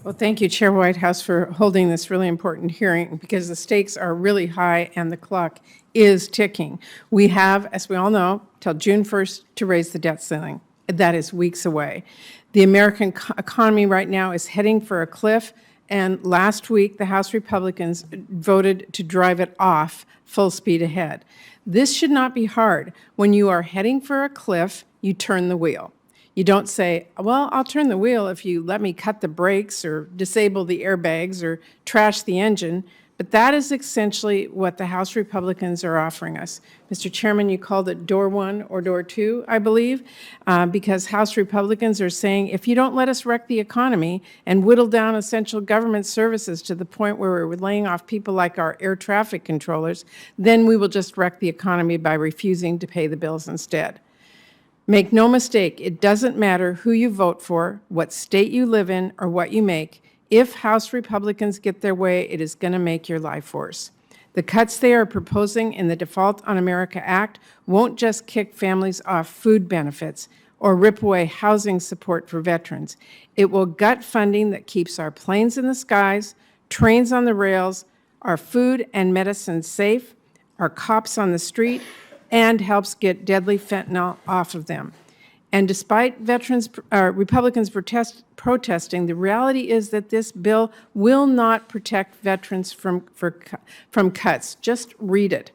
Well, thank you, Chair Whitehouse, for holding this really important hearing because the stakes are really high and the clock is ticking. We have, as we all know, till June 1st to raise the debt ceiling. That is weeks away. The American economy right now is heading for a cliff, and last week the House Republicans voted to drive it off full speed ahead. This should not be hard. When you are heading for a cliff, you turn the wheel. You don't say, well, I'll turn the wheel if you let me cut the brakes or disable the airbags or trash the engine. But that is essentially what the House Republicans are offering us. Mr. Chairman, you called it door one or door two, I believe, because House Republicans are saying, if you don't let us wreck the economy and whittle down essential government services to the point where we're laying off people like our air traffic controllers, then we will just wreck the economy by refusing to pay the bills instead. Make no mistake, it doesn't matter who you vote for, what state you live in, or what you make. If House Republicans get their way, it is going to make your life worse. The cuts they are proposing in the Default on America Act won't just kick families off food benefits or rip away housing support for veterans. It will gut funding that keeps our planes in the skies, trains on the rails, our food and medicine safe, our cops on the street, and helps get deadly fentanyl off of them. And despite Republicans protesting, the reality is that this bill will not protect veterans from cuts. Just read it.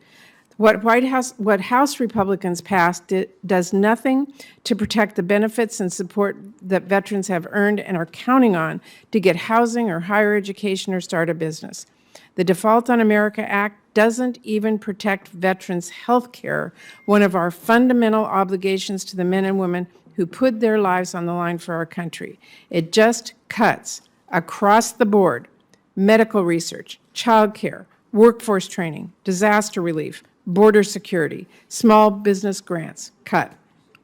What House Republicans passed does nothing to protect the benefits and support that veterans have earned and are counting on to get housing or higher education or start a business. The Default on America Act doesn't even protect veterans' health care, one of our fundamental obligations to the men and women who put their lives on the line for our country. It just cuts across the board: medical research, child care, workforce training, disaster relief, border security, small business grants, cut.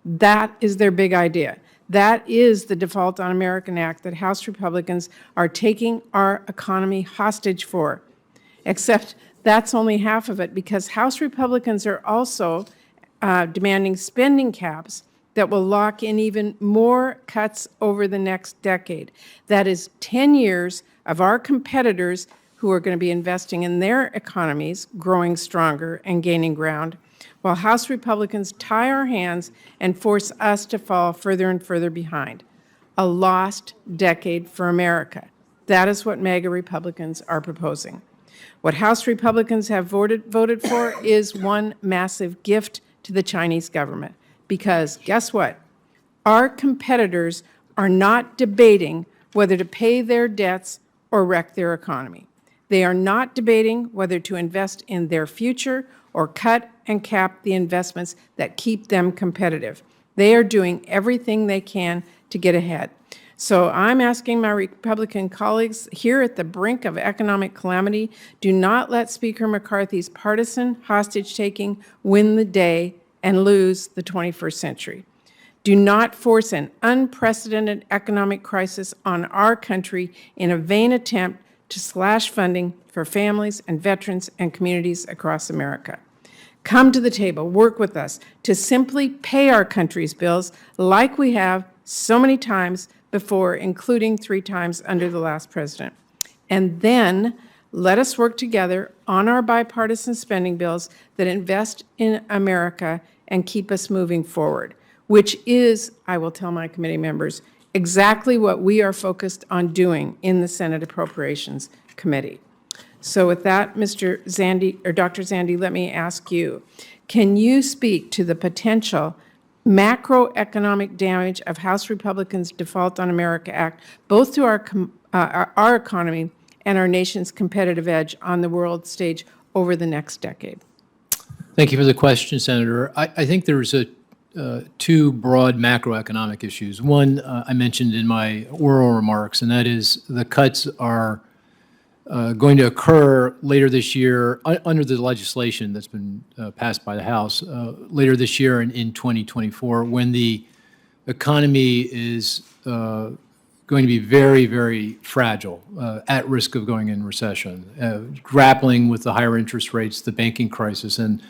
That is their big idea. That is the Default on America Act that House Republicans are taking our economy hostage for. Except that's only half of it, because House Republicans are also demanding spending caps that will lock in even more cuts over the next decade. That is 10 years of our competitors who are going to be investing in their economies, growing stronger and gaining ground, while House Republicans tie our hands and force us to fall further and further behind. A lost decade for America. That is what MAGA Republicans are proposing. What House Republicans have voted for is one massive gift to the Chinese government. Because guess what? Our competitors are not debating whether to pay their debts or wreck their economy. They are not debating whether to invest in their future or cut and cap the investments that keep them competitive. They are doing everything they can to get ahead. So I'm asking my Republican colleagues here at the brink of economic calamity, do not let Speaker McCarthy's partisan hostage-taking win the day and lose the 21st century. Do not force an unprecedented economic crisis on our country in a vain attempt to slash funding for families and veterans and communities across America. Come to the table, work with us to simply pay our country's bills like we have so many times before, including 3 times under the last president. And then let us work together on our bipartisan spending bills that invest in America and keep us moving forward, which is, I will tell my committee members, exactly what we are focused on doing in the Senate Appropriations Committee. So with that, Mr. Zandi, or Dr. Zandi, let me ask you, can you speak to the potential macroeconomic damage of House Republicans' Default on America Act, both to our economy and our nation's competitive edge on the world stage over the next decade? Thank you for the question, Senator. I think there's two broad macroeconomic issues. One I mentioned in my oral remarks, and that is the cuts are going to occur later this year under the legislation that's been passed by the House later this year in 2024, when the economy is going to be very, very fragile, at risk of going in recession, grappling with the higher interest rates, the banking crisis, and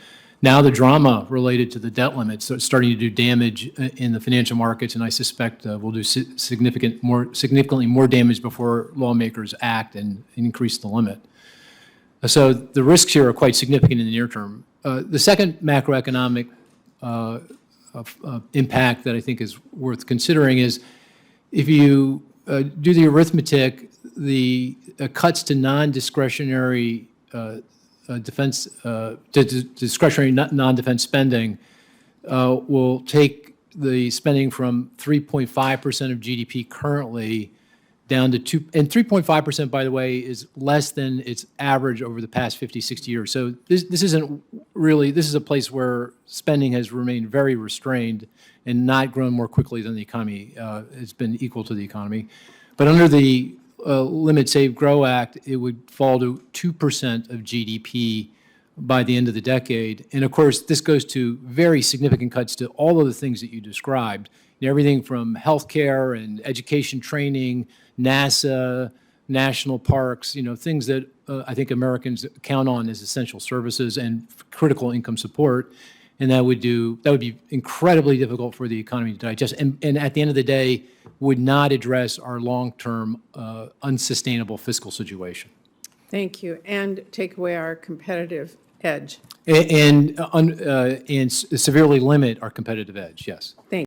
Now the drama related to the debt limit so it's starting to do damage in the financial markets, and I suspect will do significantly more damage before lawmakers act and increase the limit. So the risks here are quite significant in the near term. The second macroeconomic impact that I think is worth considering is if you do the arithmetic, the cuts to non-discretionary defense, discretionary non-defense spending will take the spending from 3.5% of GDP currently down to 2, and 3.5%, by the way, is less than its average over the past 50, 60 years. So this isn't really, this is a place where spending has remained very restrained and not grown more quickly than the economy. It's been equal to the economy. But under the Limit, Save, Grow Act, it would fall to 2% of GDP by the end of the decade. And of course, this goes to very significant cuts to all of the things that you described, everything from healthcare and education training, NASA, national parks, things that I think Americans count on as essential services and critical income support. And that would be incredibly difficult for the economy to digest. And at the end of the day, would not address our long-term unsustainable fiscal situation. Thank you. And take away our competitive edge. And severely limit our competitive edge, yes. Thank you.